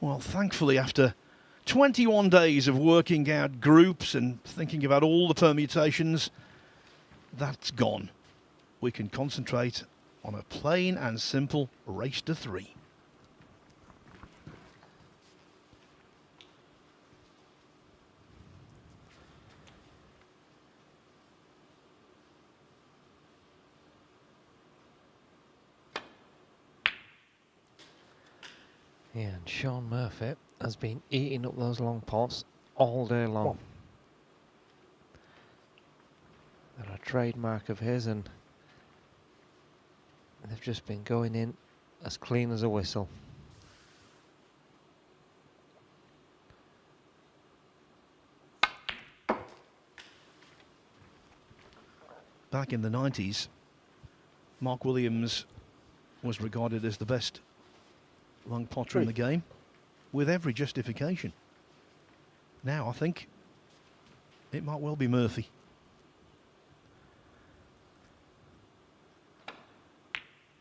Well, thankfully, after 21 days of working out groups and thinking about all the permutations, that's gone. We can concentrate on a plain and simple race to 3. Yeah, and Shaun Murphy has been eating up those long pots all day long. They're a trademark of his, and they've just been going in as clean as a whistle. Back in the 90s, Mark Williams was regarded as the best long potter in the game, with every justification. Now I think it might well be Murphy.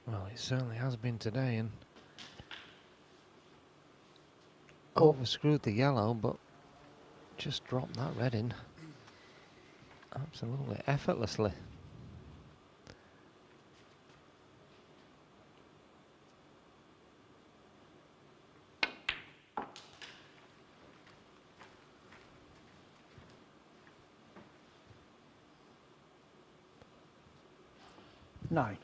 Well, it certainly has been today, and overscrewed the yellow, but just dropped that red in absolutely effortlessly. Nine.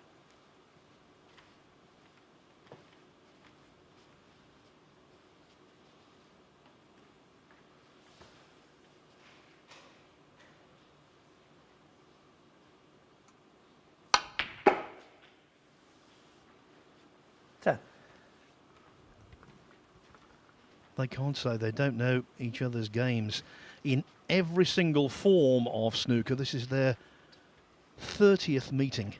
They can't say they don't know each other's games. In every single form of snooker, this is their 30th meeting.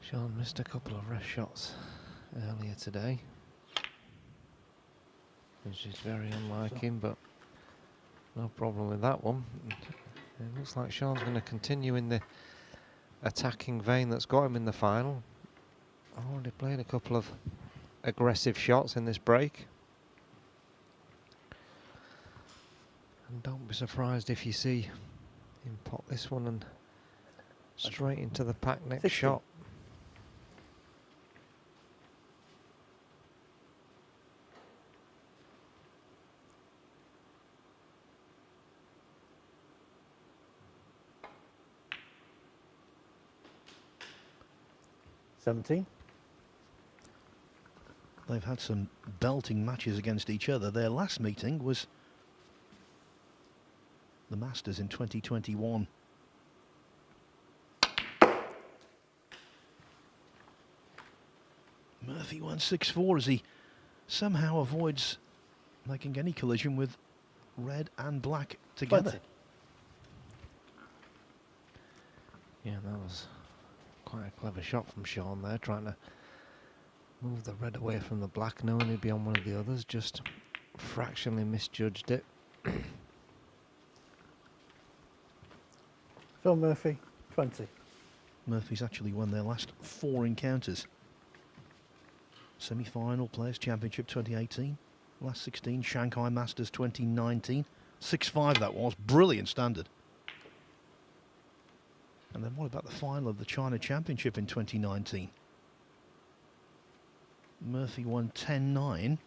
Shaun missed a couple of rest shots earlier today, which is very unlike him, but no problem with that one. It looks like Shaun's going to continue in the attacking vein that's got him in the final. Already played a couple of aggressive shots in this break. And don't be surprised if you see him pop this one and straight into the pack next 60. shot. $17. They've had some belting matches against each other. Their last meeting was the Masters in 2021. Murphy 164 as he somehow avoids making any collision with red and black together. 20. Yeah, that was quite a clever shot from Shaun there, trying to move the red away from the black, knowing he'd be on one of the others, just fractionally misjudged it. Phil Murphy, 20. Murphy's actually won their last 4 encounters. Semi-final Players Championship 2018, last 16 Shanghai Masters 2019, 6-5 that was, brilliant standard. And then what about the final of the China Championship in 2019? Murphy won 10-9,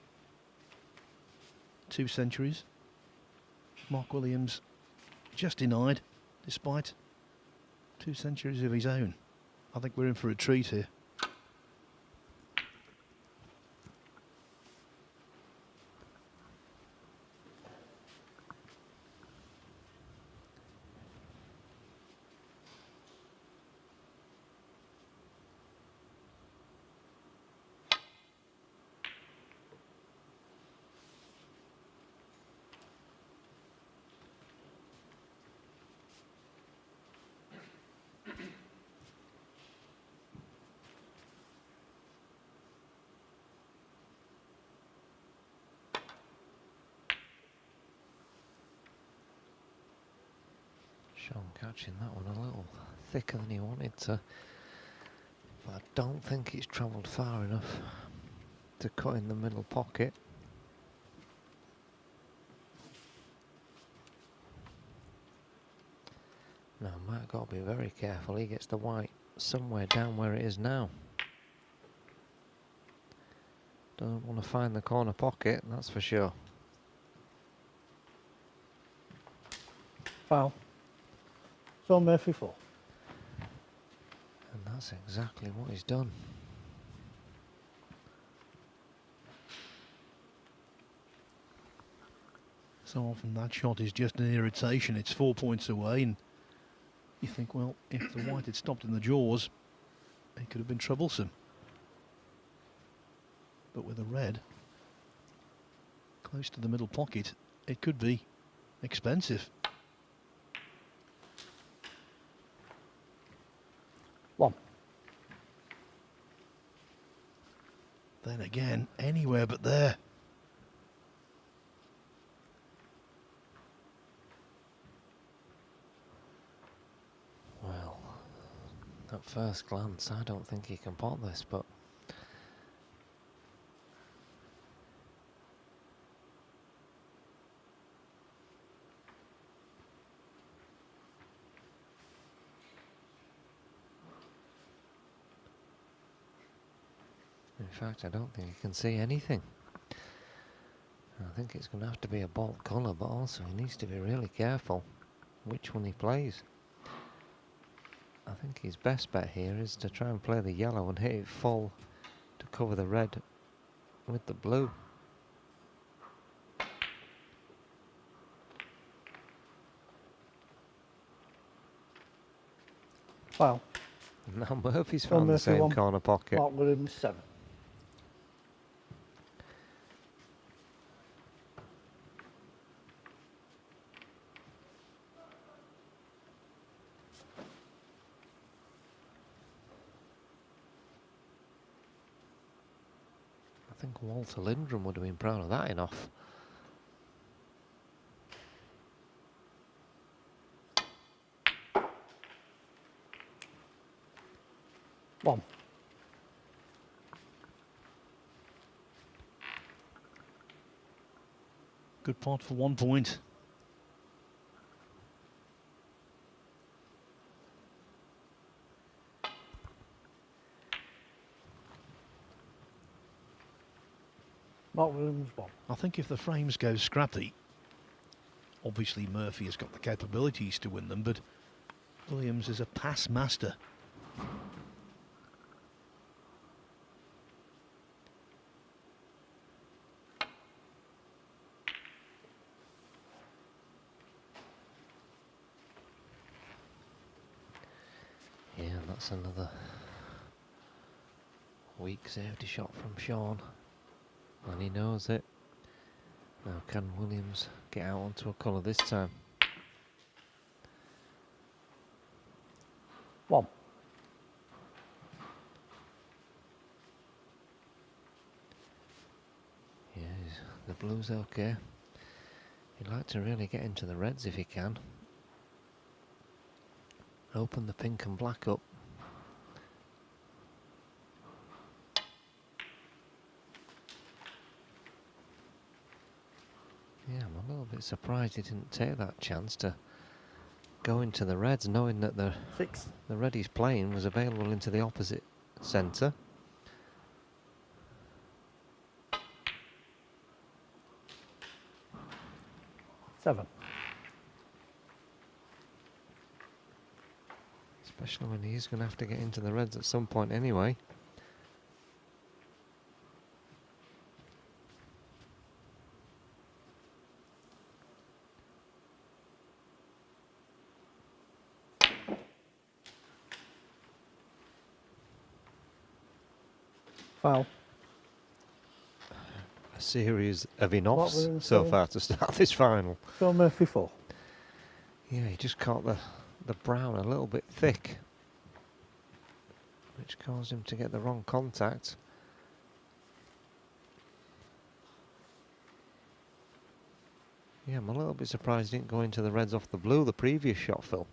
2 centuries. Mark Williams just denied, despite 2 centuries of his own. I think we're in for a treat here. Shaun catching that one a little thicker than he wanted to. But I don't think it's travelled far enough to cut in the middle pocket. Now Matt got to be very careful. He gets the white somewhere down where it is now. Don't want to find the corner pocket, that's for sure. Foul. So Murphy 4. And that's exactly what he's done. So often that shot is just an irritation. It's 4 points away, and you think, well, if the white had stopped in the jaws, it could have been troublesome. But with a red close to the middle pocket, it could be expensive. 1. Then again, anywhere but there. Well, at first glance, I don't think he can pot this, but in fact, I don't think he can see anything. I think it's going to have to be a bolt colour, but also he needs to be really careful which one he plays. I think his best bet here is to try and play the yellow and hit it full to cover the red with the blue. Foul. Now Murphy's So found the Murphy same 1. corner pocket. Mark Williams 7. I think Walter Lindrum would have been proud of that enough. One. Good pot for 1 point. Mark Williams 1. I think if the frames go scrappy, obviously Murphy has got the capabilities to win them, but Williams is a pass master. Yeah, that's another weak safety shot from Shaun. And he knows it. Now can Williams get out onto a colour this time? 1. Yeah, the blue's okay. He'd like to really get into the reds if he can. Open the pink and black up. Yeah, I'm a little bit surprised he didn't take that chance to go into the reds, knowing that the 6. red he's playing was available into the opposite centre. Seven. Especially when he's going to have to get into the reds at some point anyway. Foul. A series of What enoffs were you so saying? far to start this final. So Murphy 4. Yeah, he just caught the brown a little bit thick, which caused him to get the wrong contact. Yeah, I'm a little bit surprised he didn't go into the reds off the blue the previous shot, Phil.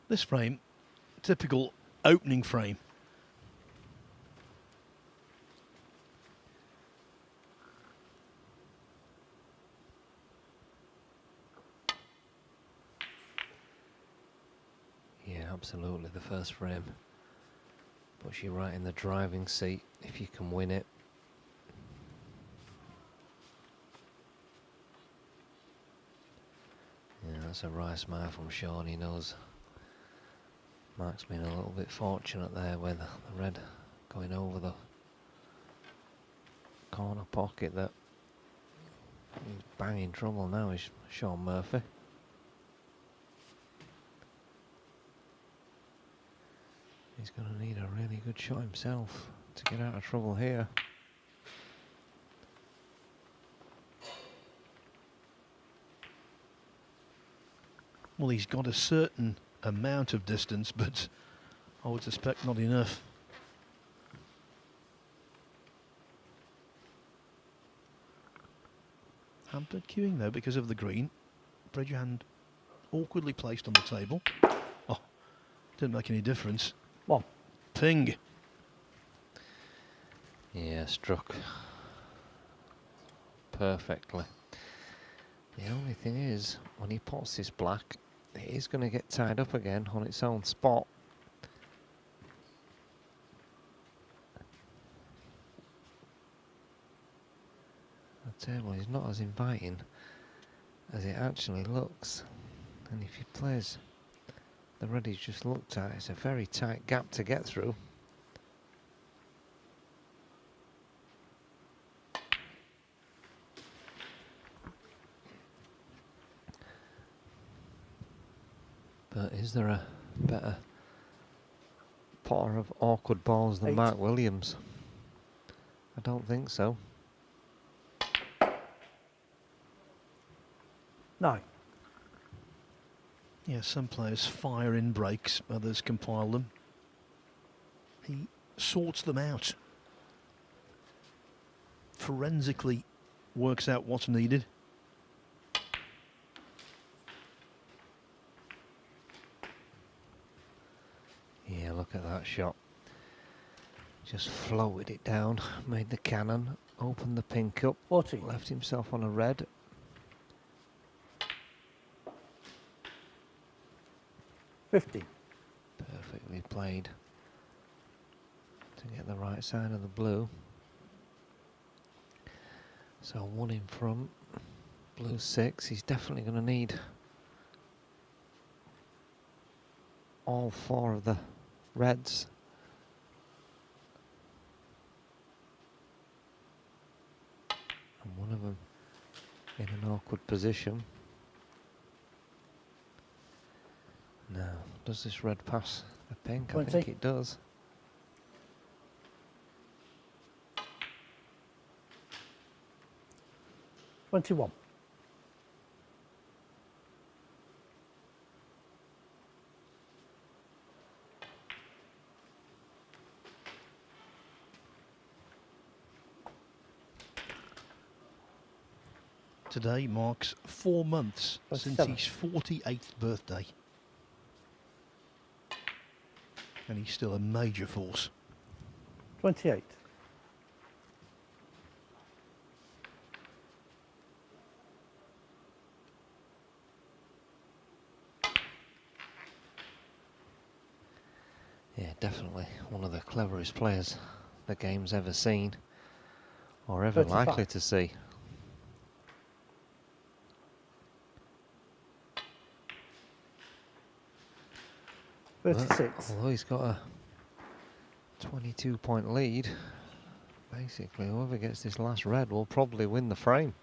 This frame, typical opening frame. Yeah, absolutely, the first frame puts you right in the driving seat if you can win it. Yeah, that's a wry smile from Shaun. He knows Mark's been a little bit fortunate there with the red going over the corner pocket. That he's banging trouble now is Shaun Murphy. He's going to need a really good shot himself to get out of trouble here. Well, he's got a certain amount of distance, but I would suspect not enough. Hampered queuing though because of the green. Bridge hand awkwardly placed on the table. Oh, didn't make any difference. 1. Ping. Yeah, struck perfectly. The only thing is, when he pots this black, it is going to get tied up again on its own spot. The table is not as inviting as it actually looks. And if he plays the red he's just looked at, it's a very tight gap to get through. But is there a better potter of awkward balls than 8. Mark Williams? I don't think so. 9. Yeah, some players fire in breaks, others compile them. He sorts them out. Forensically works out what's needed. Yeah, look at that shot. Just floated it down, made the cannon, opened the pink up, 14. left himself on a red. 15. Perfectly played to get the right side of the blue. So 1 in front, blue 6. He's definitely going to need all 4 of the reds. And one of them in an awkward position. Now, does this red pass the pink? I 20. think it does. $21. Today marks 4 months since 27. his 48th birthday. And he's still a major force. 28. Yeah, definitely one of the cleverest players the game's ever seen or ever 35. likely to see. But 36. although he's got a 22-point lead, basically whoever gets this last red will probably win the frame.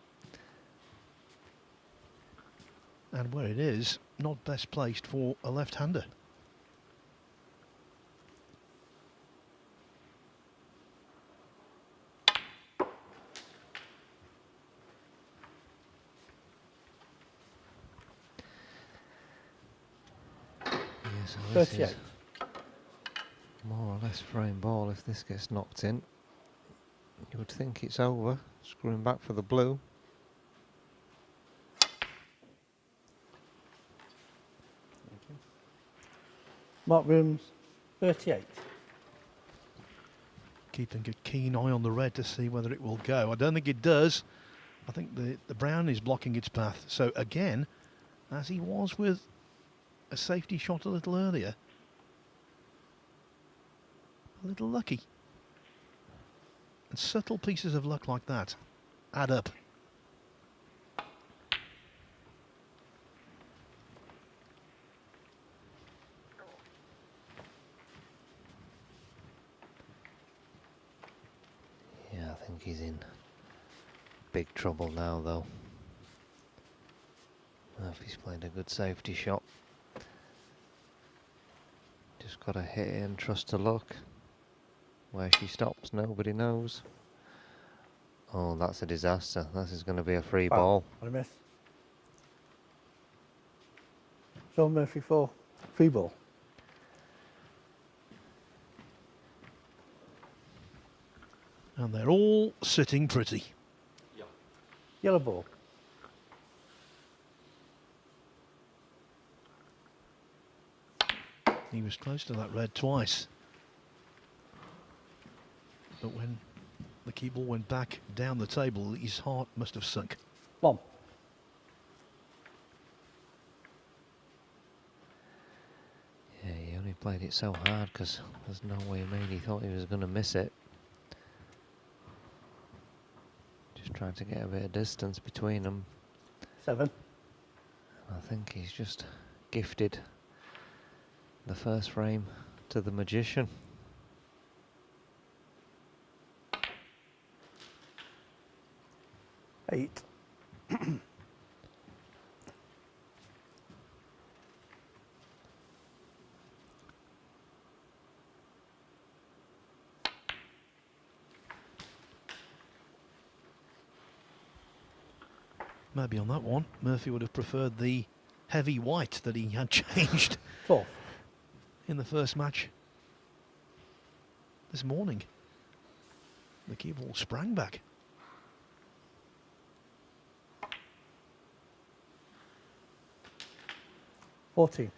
And where it is, not best placed for a left-hander. Yeah, so this is 38. more or less frame ball. If this gets knocked in, you would think it's over. Screwing back for the blue. Mark Williams, 38. Keeping a keen eye on the red to see whether it will go. I don't think it does. I think the brown is blocking its path. So again, as he was with a safety shot a little earlier, a little lucky. And subtle pieces of luck like that add up. Yeah, I think he's in big trouble now, though. Murphy's played a good safety shot. Just got to hit it and trust to luck. Where she stops, nobody knows. Oh, that's a disaster. This is going to be a free ball. What a miss. Shaun Murphy 4. Free ball. And they're all sitting pretty. Yellow ball. He was close to that red twice. But when the key ball went back down the table, his heart must have sunk. 1. Yeah, he only played it so hard because there's no way he thought he was going to miss it. Just trying to get a bit of distance between them. 7. I think he's just gifted the first frame to the magician. 8. Maybe on that one, Murphy would have preferred the heavy white that he had changed 4. in the first match this morning. The key ball sprang back. $14.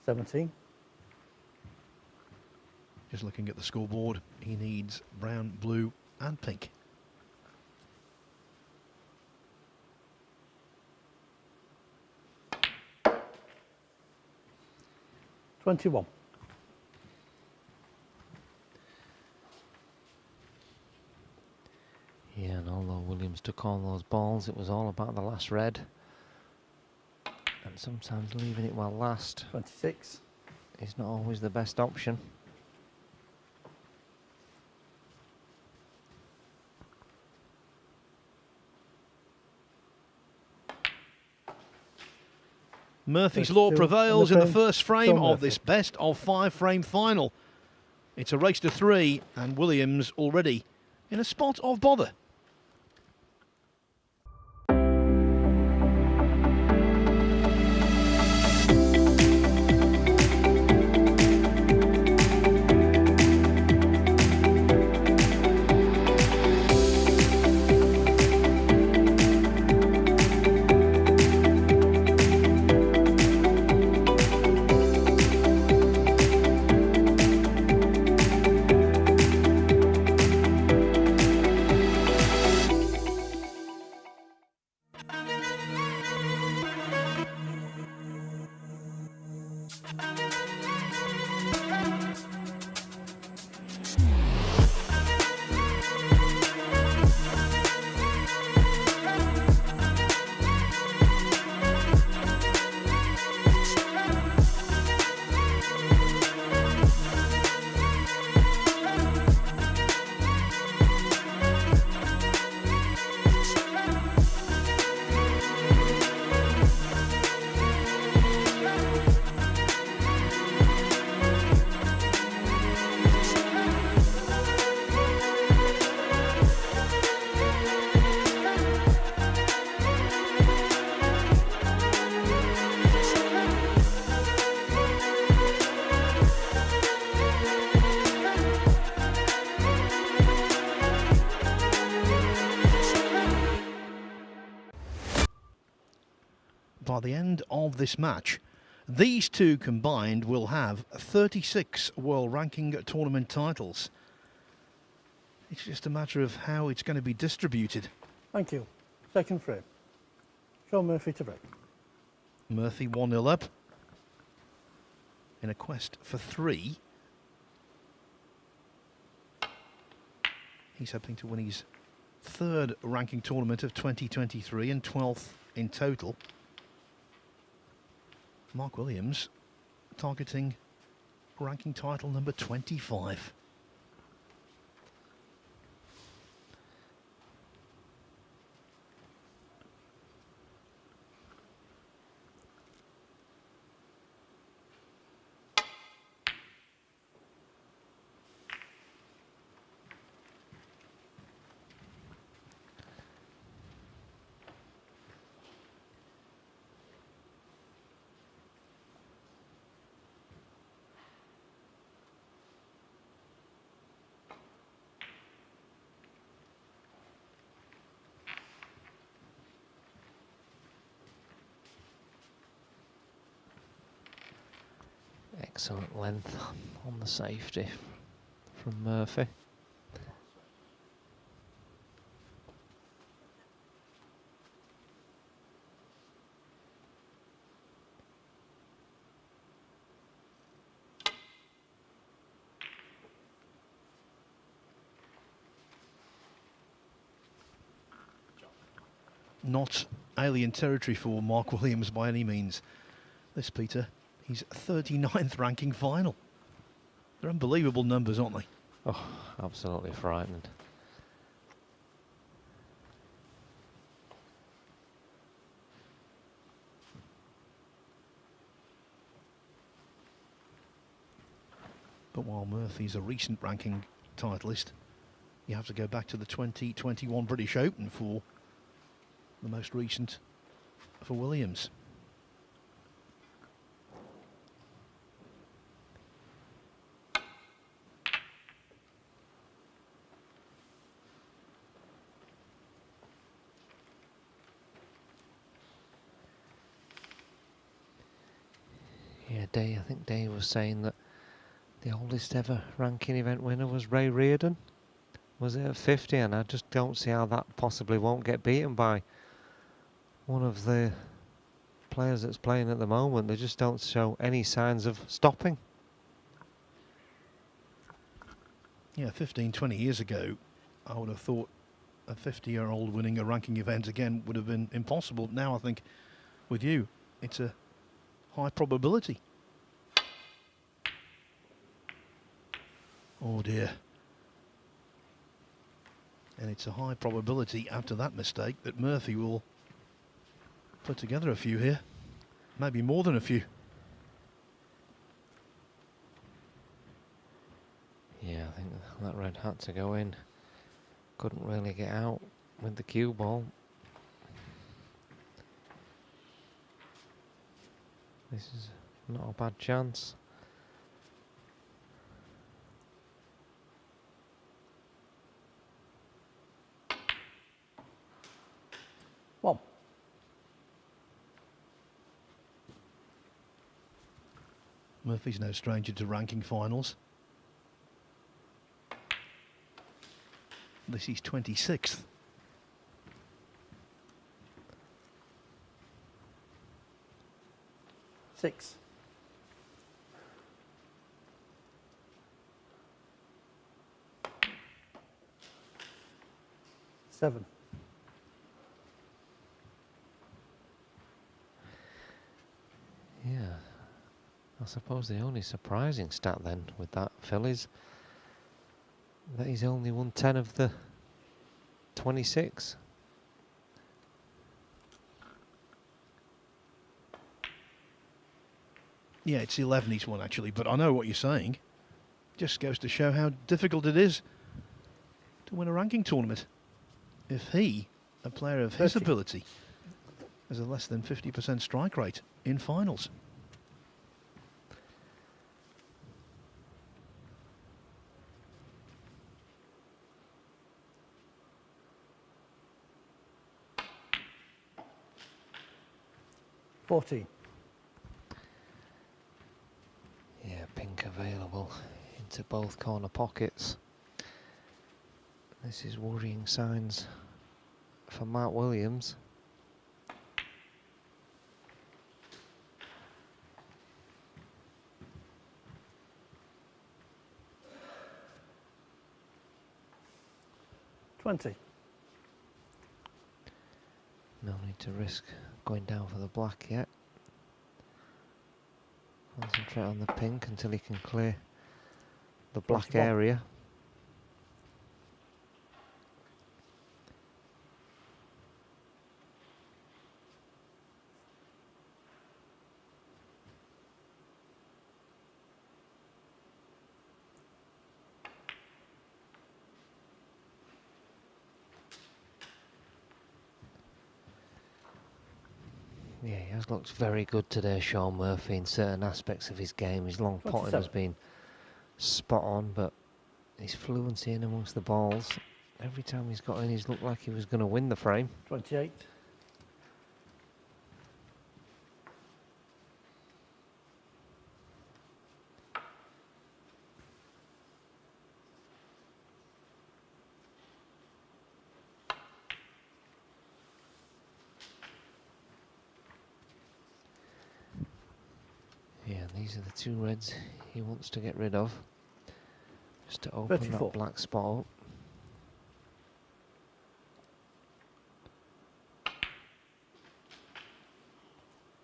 $17. Just looking at the scoreboard, he needs brown, blue and pink. $21. Yeah, and although Williams took all those balls, it was all about the last red. And sometimes leaving it well last 26. is not always the best option. Murphy's There's law two prevails in in the the frame. first frame Shaun of this Murphy. best of 5 frame final. It's a race to 3 and Williams already in a spot of bother. by the end of this match, these two combined will have 36 world ranking tournament titles. It's just a matter of how it's going to be distributed. Thank you. Second frame. Shaun Murphy to break. Murphy 1-0 up in a quest for 3. He's hoping to win his 3rd ranking tournament of 2023 and 12th in total. Mark Williams targeting ranking title number 25. Excellent length on the safety from Murphy. Not alien territory for Mark Williams by any means. This, Peter, he's 39th ranking final. They're unbelievable numbers, aren't they? Oh, absolutely frightening. But while Murphy's a recent ranking titleist, you have to go back to the 2021 British Open for the most recent for Williams. Yeah, I think Dave was saying that the oldest ever ranking event winner was Ray Reardon. Was it at 50? And I just don't see how that possibly won't get beaten by one of the players that's playing at the moment. They just don't show any signs of stopping. Yeah, 15, 20 years ago, I would have thought a 50-year-old winning a ranking event again would have been impossible. Now I think with you, it's a high probability. Oh dear. And it's a high probability after that mistake that Murphy will put together a few here. Maybe more than a few. Yeah, I think that red had to go in. Couldn't really get out with the cue ball. This is not a bad chance. One. Murphy's no stranger to ranking finals. This is 26th. Six. Seven. Yeah, I suppose the only surprising stat then with that, Phil, is that he's only won 10 of the 26. Yeah, it's 11 he's won actually, but I know what you're saying. Just goes to show how difficult it is to win a ranking tournament. If he, a player of his 30. ability, has a less than 50% strike rate in finals. 14. Yeah, pink available into both corner pockets. This is worrying signs for Mark Williams. $20. No need to risk going down for the black yet. Concentrate on the pink until he can clear the black 21. area. Yeah, he has looked very good today, Shaun Murphy, in certain aspects of his game. His long potting has 27. been spot on, but his fluency in amongst the balls, every time he's got in, he's looked like he was going to win the frame. 28. Yeah, these are the two reds he wants to get rid of, just to open 34. that black spot up.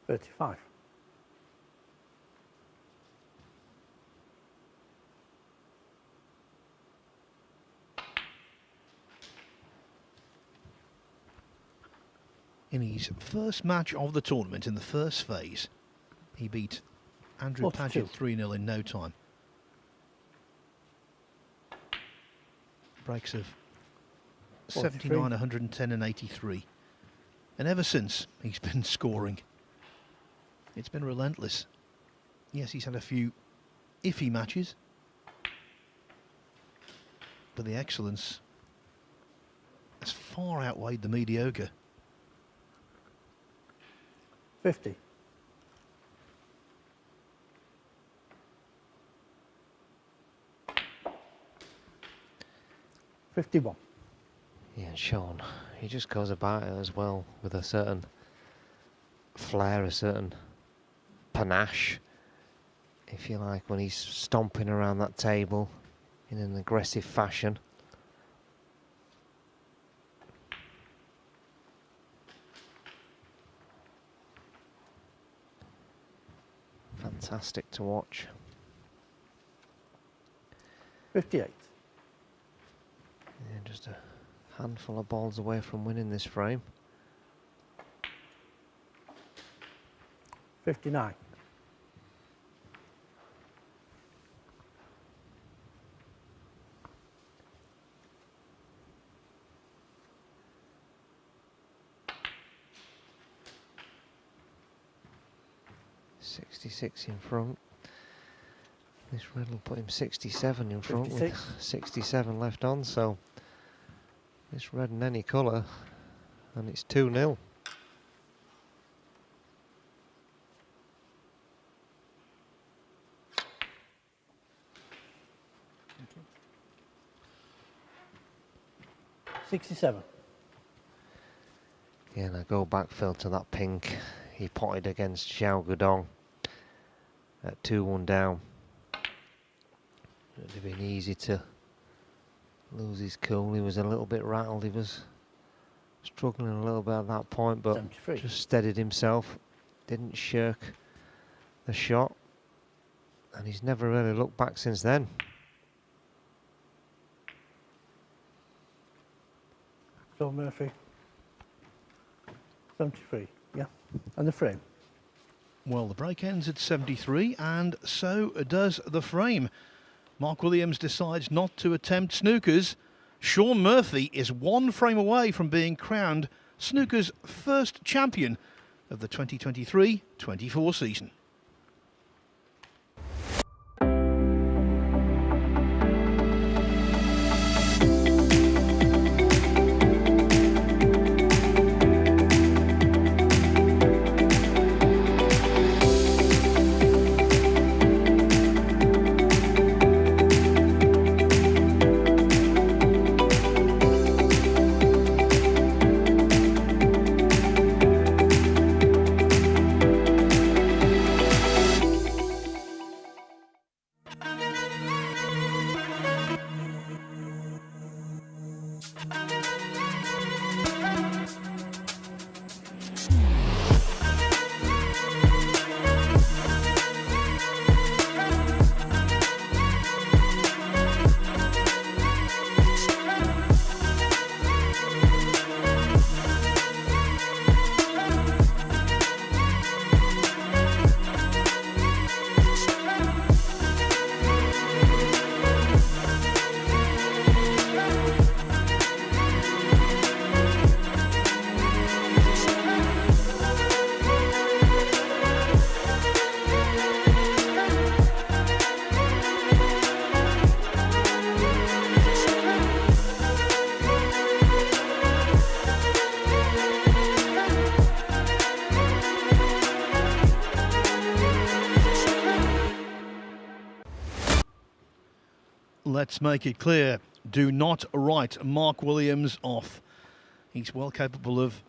$35. In his first match of the tournament, in the first phase, he beat Andrew 42. Paget 3-0 in no time. Breaks of 43. 79, 110 and 83. And ever since, he's been scoring. It's been relentless. Yes, he's had a few iffy matches, but the excellence has far outweighed the mediocre. 50. $51. Yeah, and Shaun, he just goes about it as well with a certain flair, a certain panache, if you like, when he's stomping around that table in an aggressive fashion. Fantastic to watch. 58. Yeah, just a handful of balls away from winning this frame. 59. $66 in front. This red will put him 67 in front 56. with 67 left on, so this red in any colour, and it's 2-0. $67. Yeah, and I go back, Phil, to that pink. He potted against Xiao Guodong at 2-1 down. It would have been easy to lose his cool. He was a little bit rattled. He was struggling a little bit at that point, but 73. just steadied himself. Didn't shirk the shot. And he's never really looked back since then. Shaun Murphy. 73. Yeah. And the frame. Well, the break ends at 73, and so does the frame. Mark Williams decides not to attempt snookers. Shaun Murphy is one frame away from being crowned snooker's first champion of the 2023-24 season. let's make it clear. Do not write Mark Williams off. He's well capable of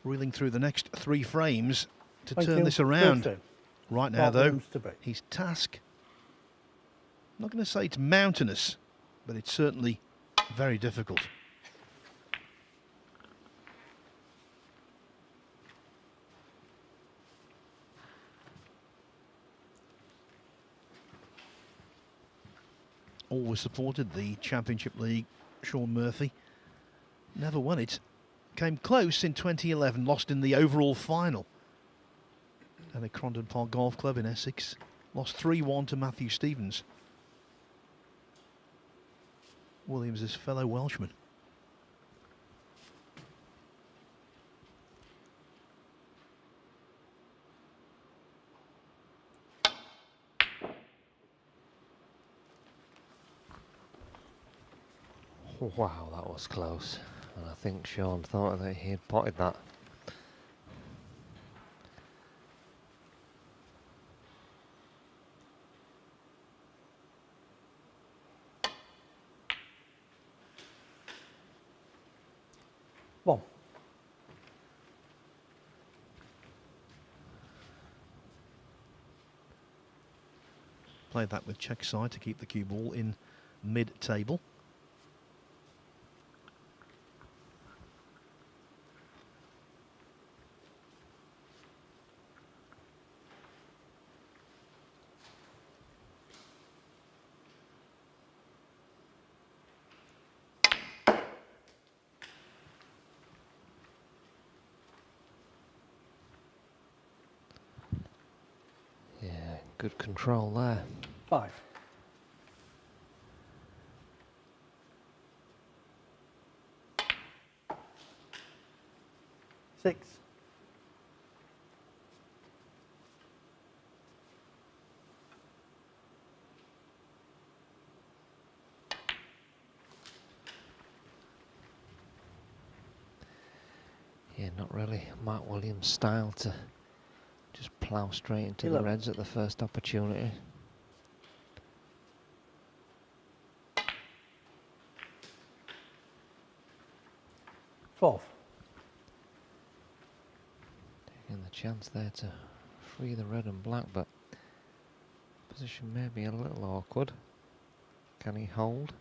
reeling through the next 3 frames to Thank turn you. this Third around. frame. Right now, Mark though, Williams to break. his task, I'm not going to say it's mountainous, but it's certainly very difficult. Always supported the Championship League, Shaun Murphy. Never won it. Came close in 2011, lost in the overall final. And at Crondon Park Golf Club in Essex. Lost 3-1 to Matthew Stevens. Williams' his fellow Welshman. Wow, that was close. And I think Shaun thought that he had potted that. One. Played that with check side to keep the cue ball in mid-table. Yeah, good control there. 5. 6. Yeah, not really Mark Williams' style to just plough straight into 11. the reds at the first opportunity. Twelve. Taking the chance there to free the red and black, but position may be a little awkward. Can he hold?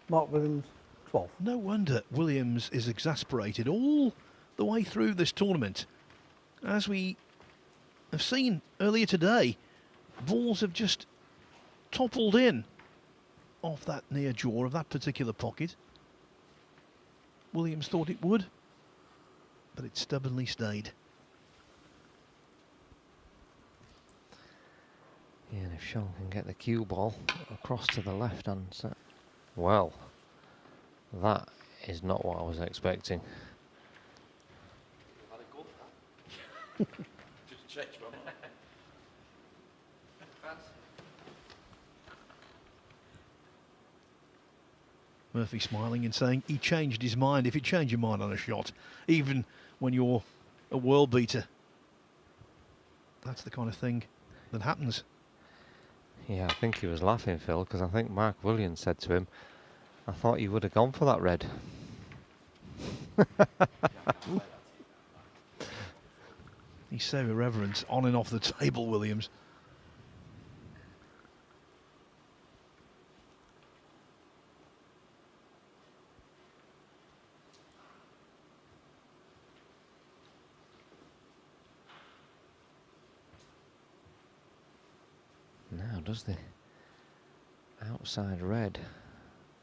Mark Williams, 12. No wonder Williams is exasperated all the way through this tournament. As we have seen earlier today, balls have just toppled in off that near jaw of that particular pocket. Williams thought it would, but it stubbornly stayed. Yeah, and if Shaun can get the cue ball across to the left hand side. Well, that is not what I was expecting. Just change my mind. Murphy smiling and saying he changed his mind. If you change your mind on a shot, even when you're a world beater, that's the kind of thing that happens. Yeah, I think he was laughing, Phil, because I think Mark Williams said to him, I thought you would have gone for that red. He's so irreverent, on and off the table, Williams. Now does the outside red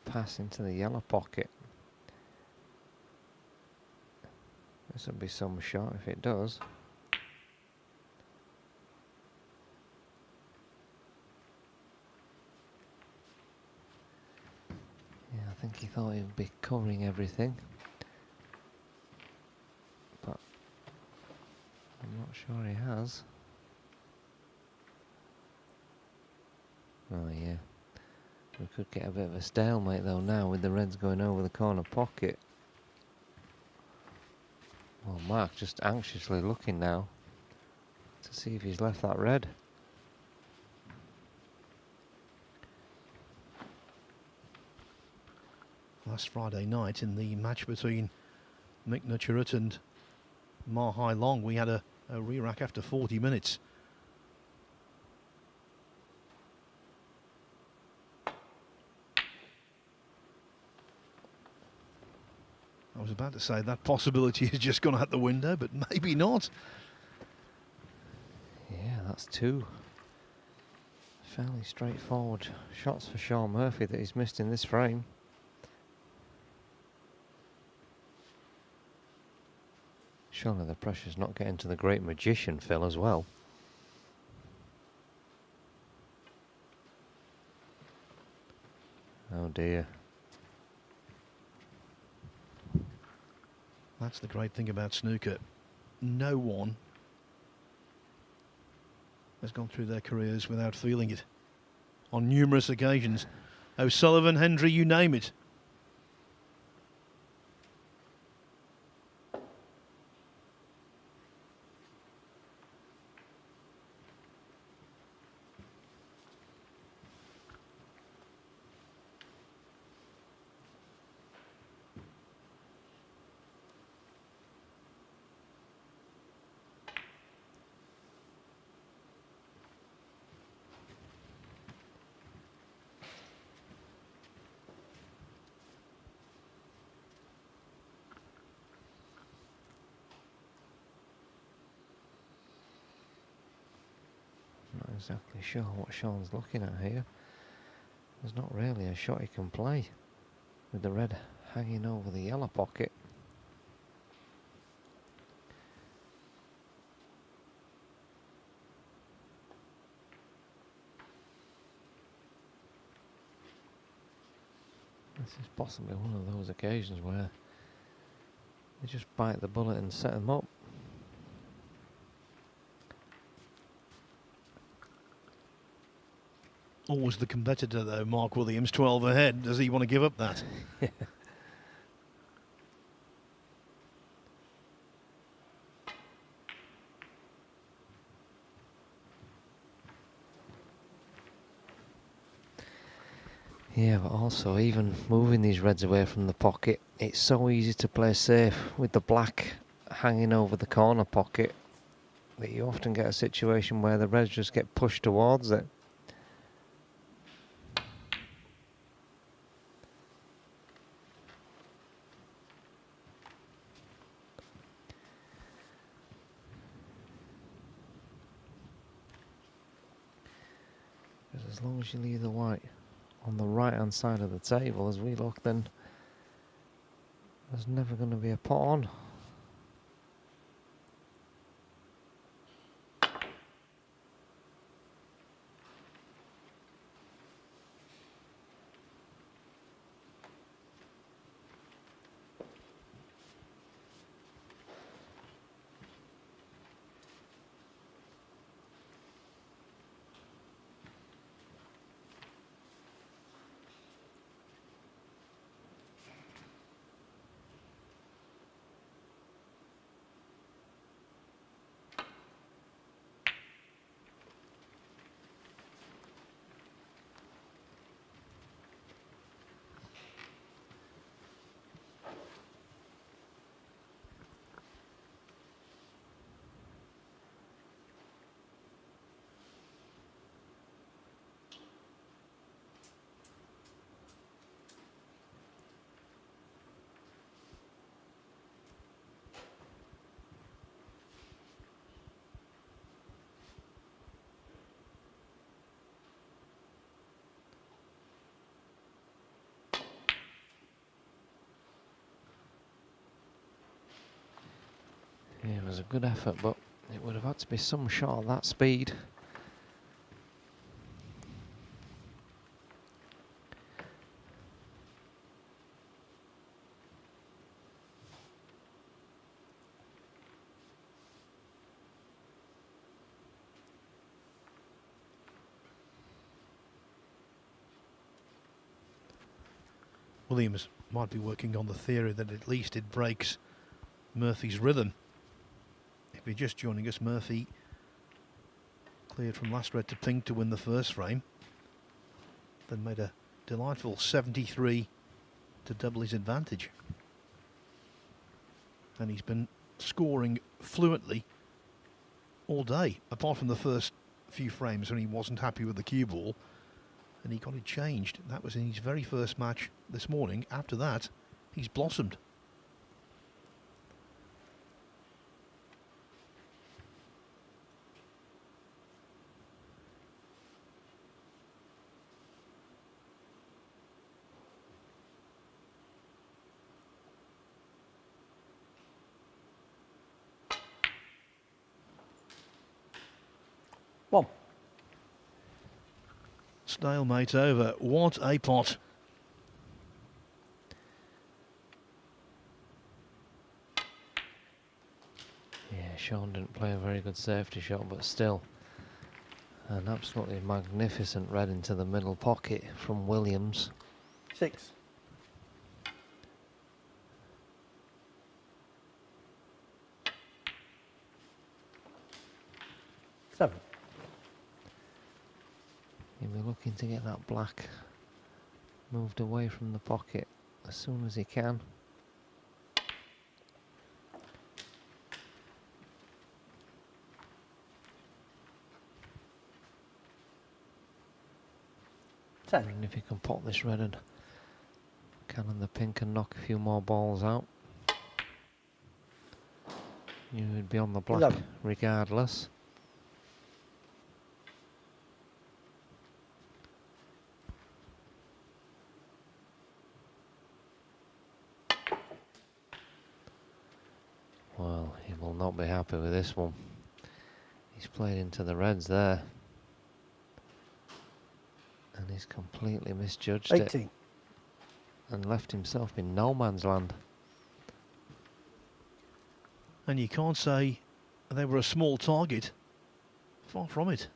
pass into the yellow pocket? This will be some shot if it does. Yeah, I think he thought he'd be covering everything, but I'm not sure he has. Oh yeah, we could get a bit of a stalemate though now with the reds going over the corner pocket. Well, Mark just anxiously looking now to see if he's left that red. Last Friday night in the match between Mick Nucharut and Ma Hai Long, we had a re-rack after 40 minutes. I was about to say that possibility has just gone out the window, but maybe not. Yeah, that's two fairly straightforward shots for Shaun Murphy that he's missed in this frame. Surely the pressure's not getting to the great magician Phil as well. Oh dear. That's the great thing about snooker. No one has gone through their careers without feeling it on numerous occasions. O'Sullivan, Hendry, you name it. Not exactly sure what Shaun's looking at here. There's not really a shot he can play with the red hanging over the yellow pocket. This is possibly one of those occasions where they just bite the bullet and set them up. Always the competitor though, Mark Williams, 12 ahead. Does he want to give up that? Yeah, but also even moving these reds away from the pocket, it's so easy to play safe with the black hanging over the corner pocket that you often get a situation where the reds just get pushed towards it. Because as long as you leave the white on the right hand side of the table as we look, then there's never going to be a pot on. Yeah, it was a good effort, but it would have had to be some shot at that speed. Williams might be working on the theory that at least it breaks Murphy's rhythm. If you're just joining us, Murphy cleared from last red to pink to win the first frame, then made a delightful 73 to double his advantage. And he's been scoring fluently all day, apart from the first few frames when he wasn't happy with the cue ball and he got it changed. That was in his very first match this morning. After that, he's blossomed. One. Stalemate over. What a pot. Yeah, Shaun didn't play a very good safety shot, but still an absolutely magnificent red into the middle pocket from Williams. 6. 7. He'll be looking to get that black moved away from the pocket as soon as he can. And if he can pop this red and cannon the pink and knock a few more balls out, you would be on the black 11. regardless. Well, he will not be happy with this one. He's played into the reds there. And he's completely misjudged 18. it and left himself in no man's land. And you can't say they were a small target. Far from it.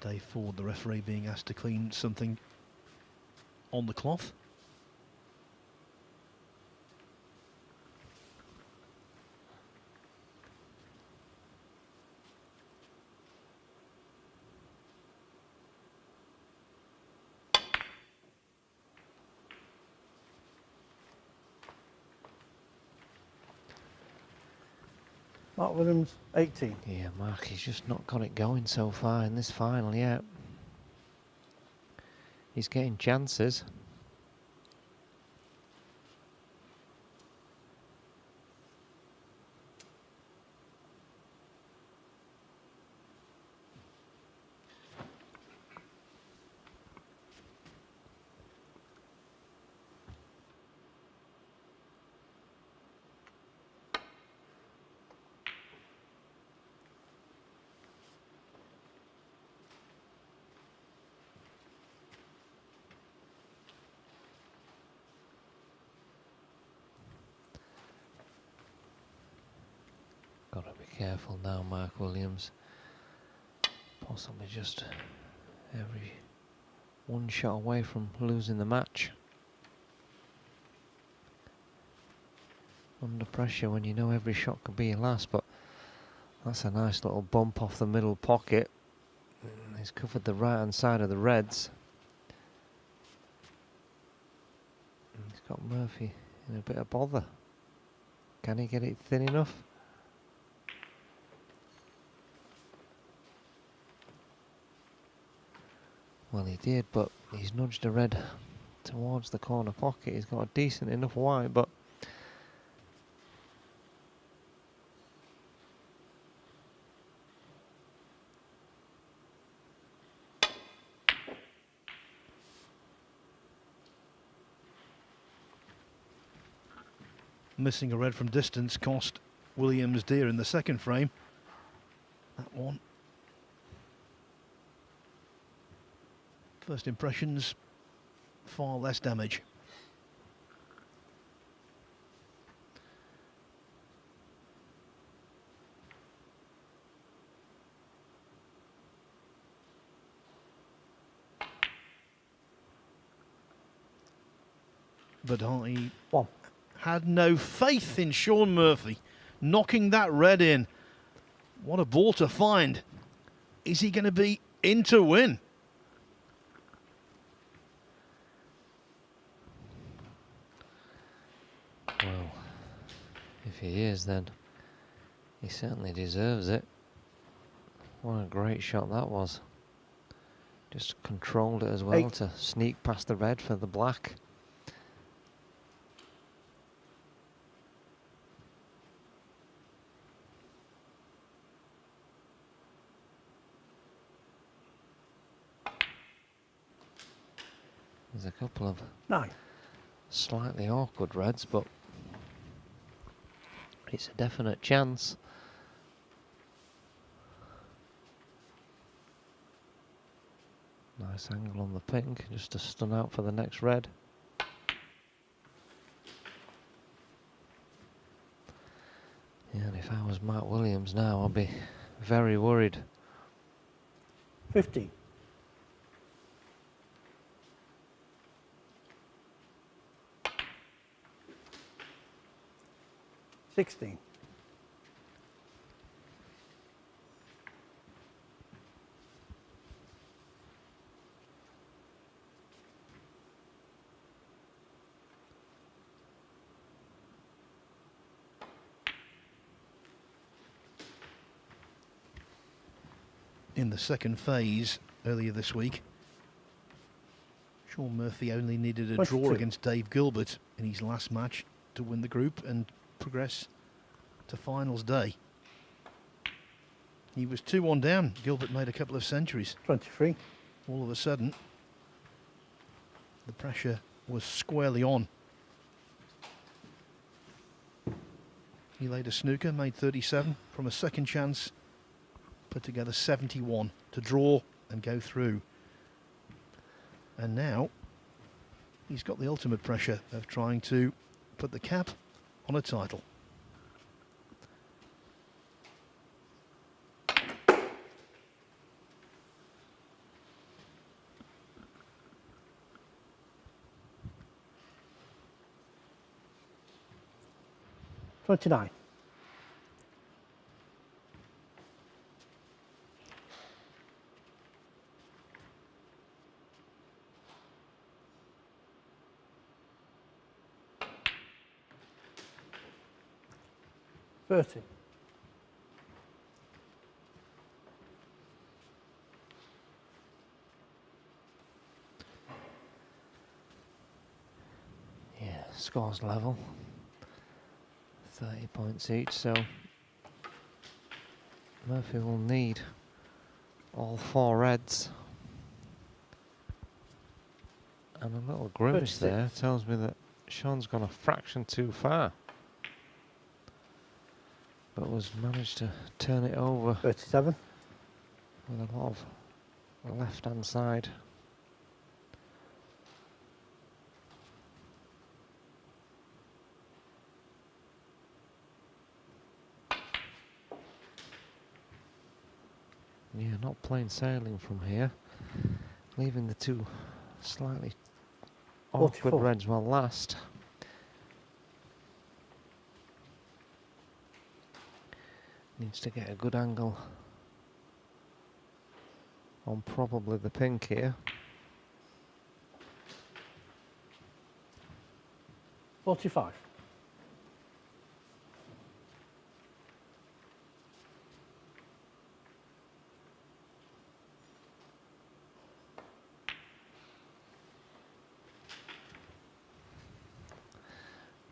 Dave Ford, the referee, being asked to clean something on the cloth. Mark Williams, 18. Yeah, Mark, he's just not got it going so far in this final yet. He's getting chances. Got to be careful now, Mark Williams. Possibly just every one shot away from losing the match. Under pressure when you know every shot could be your last, but that's a nice little bump off the middle pocket. He's covered the right hand side of the reds. And he's got Murphy in a bit of bother. Can he get it thin enough? Well, he did, but he's nudged the red towards the corner pocket. He's got a decent enough white, but missing a red from distance cost Williams dear in the second frame. That one. First impressions, far less damage. But I had no faith in Shaun Murphy knocking that red in. What a ball to find. Is he going to be in to win? Well, if he is, then he certainly deserves it. What a great shot that was. Just controlled it as well to sneak past the red for the black. There's a couple of slightly awkward reds, but it's a definite chance. Nice angle on the pink, just to stun out for the next red. Yeah, and if I was Matt Williams now, I'd be very worried. 50. 16. In the second phase earlier this week, Shaun Murphy only needed a draw against Dave Gilbert in his last match to win the group and progress to finals day. He was 2-1 down. Gilbert made a couple of centuries. 23. All of a sudden, the pressure was squarely on. He laid a snooker, made 37 from a second chance, put together 71 to draw and go through. And now he's got the ultimate pressure of trying to put the cap on a title. $29. $30. Yeah, scores level. 30 points each, so Murphy will need all 4 reds. And a little grimace 36. there tells me that Shaun's gone a fraction too far, but was managed to turn it over 37. with a lot of the left-hand side. Yeah, not plain sailing from here. Leaving the two slightly awkward 44. reds well last. Needs to get a good angle on probably the pink here. 45.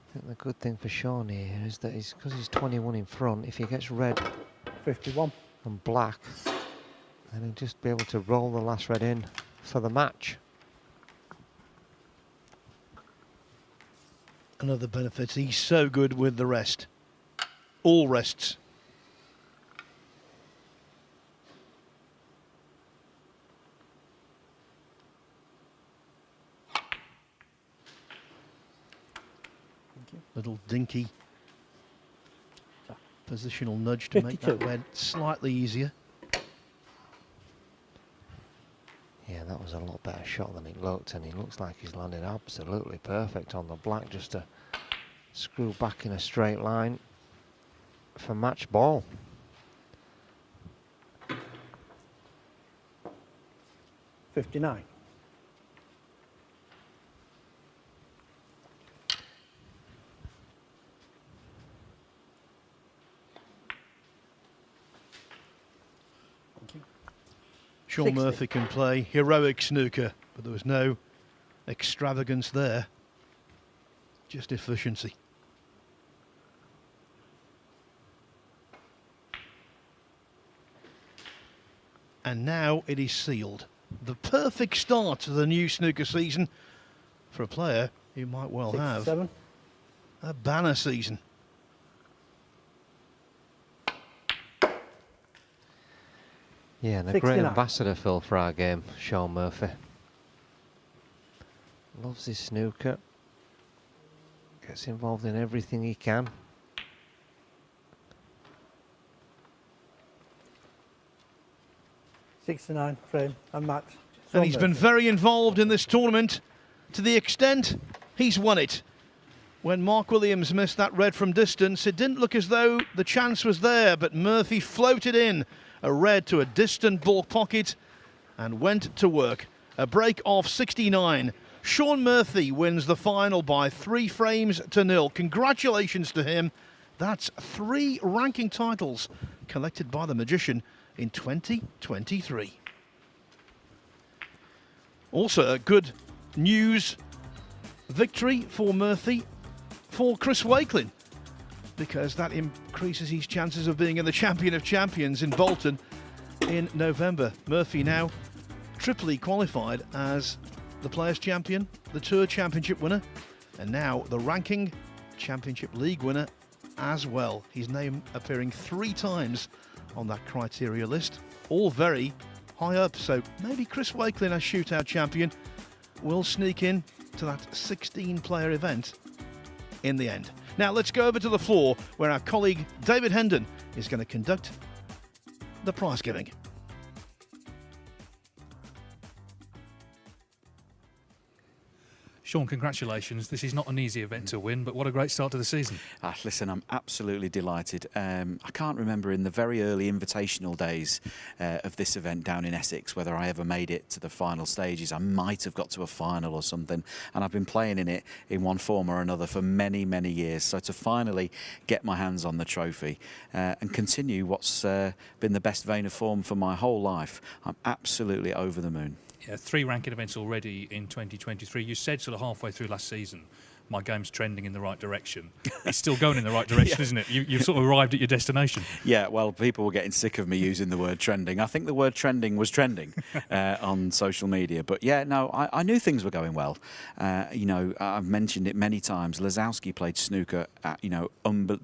I think the good thing for Shaun here is that because he's 21 in front, if he gets red 51. and black, then he'll just be able to roll the last red in for the match. Another benefit, he's so good with the rest. All rests. little dinky positional nudge to make that 52. red slightly easier. Yeah, that was a lot better shot than it looked, and he looks like he's landed absolutely perfect on the black, just to screw back in a straight line for match ball. $59. Shaun 60. Murphy can play heroic snooker, but there was no extravagance there, just efficiency. And now it is sealed. The perfect start to the new snooker season for a player who might well have 67. a banner season. Yeah, and a 69. great ambassador, Phil, for our game, Shaun Murphy. Loves his snooker. Gets involved in everything he can. $69 frame and max. And Shaun he's been Murphy. very involved in this tournament to the extent he's won it. When Mark Williams missed that red from distance, it didn't look as though the chance was there, but Murphy floated in a red to a distant ball pocket and went to work. A break of 69. Shaun Murphy wins the final by 3 frames to 0. Congratulations to him. That's 3 ranking titles collected by the Magician in 2023. Also, a good news victory for Murphy for Chris Wakelin, because that increases his chances of being in the Champion of Champions in Bolton in November. Murphy now triply qualified as the Players' Champion, the Tour Championship winner, and now the Ranking Championship League winner as well. His name appearing 3 times on that criteria list, all very high up, so maybe Chris Wakelin as shootout champion will sneak in to that 16-player event in the end. Now let's go over to the floor where our colleague David Hendon is going to conduct the prize giving. Shaun, congratulations. This is not an easy event to win, but what a great start to the season. Listen, I'm absolutely delighted. I can't remember in the very early invitational days of this event down in Essex whether I ever made it to the final stages. I might have got to a final or something, and I've been playing in it in one form or another for many, many years. So to finally get my hands on the trophy and continue what's been the best vein of form for my whole life, I'm absolutely over the moon. Yeah, 3 ranking events already in 2023. You said sort of halfway through last season, my game's trending in the right direction. It's still going in the right direction, Yeah. isn't it? You've sort of arrived at your destination. Yeah, well, people were getting sick of me using the word trending. I think the word trending was trending on social media. But yeah, no, I knew things were going well. You know, I've mentioned it many times. Lazowski played snooker at,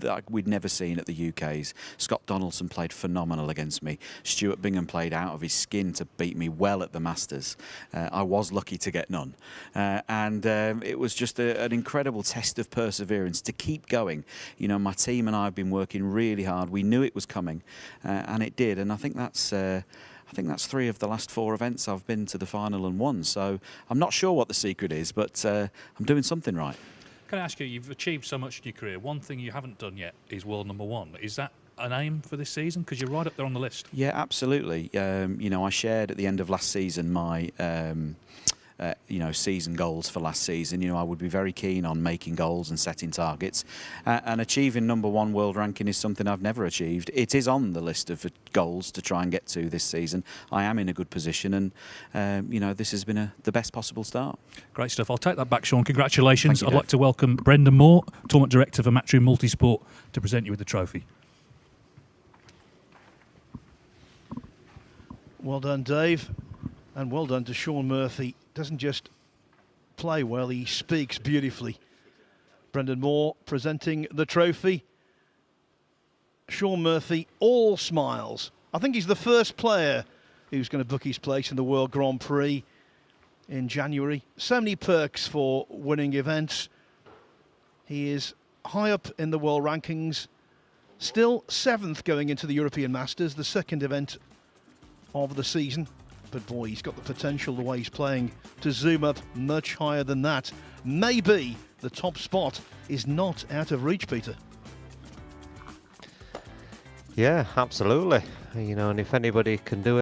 like we'd never seen at the UK's. Scott Donaldson played phenomenal against me. Stuart Bingham played out of his skin to beat me well at the Masters. I was lucky to get none. And it was just an incredible test of perseverance to keep going. You know, my team and I have been working really hard. We knew it was coming, and it did. And I think that's 3 of the last 4 events I've been to the final and won. So I'm not sure what the secret is, but I'm doing something right. Can I ask you, you've achieved so much in your career. One thing you haven't done yet is world #1. Is that an aim for this season? Because you're right up there on the list. Yeah, absolutely. You know, I shared at the end of last season my season goals for last season. You know, I would be very keen on making goals and setting targets, and achieving #1 world ranking is something I've never achieved. It is on the list of goals to try and get to this season. I am in a good position, and this has been the best possible start. Great stuff. I'll take that back, Shaun. Congratulations. Thank you, I'd Dave. like to welcome Brendan Moore, Tournament Director for Matchroom Multisport, to present you with the trophy. Well done, Dave, and well done to Shaun Murphy. Doesn't just play well, he speaks beautifully. Brendan Moore presenting the trophy. Shaun Murphy, all smiles. I think he's the first player who's going to book his place in the World Grand Prix in January. So many perks for winning events. He is high up in the world rankings. Still 7th going into the European Masters, the second event of the season. But boy, he's got the potential, the way he's playing, to zoom up much higher than that. Maybe the top spot is not out of reach, Peter. Yeah, absolutely. You know, and if anybody can do it,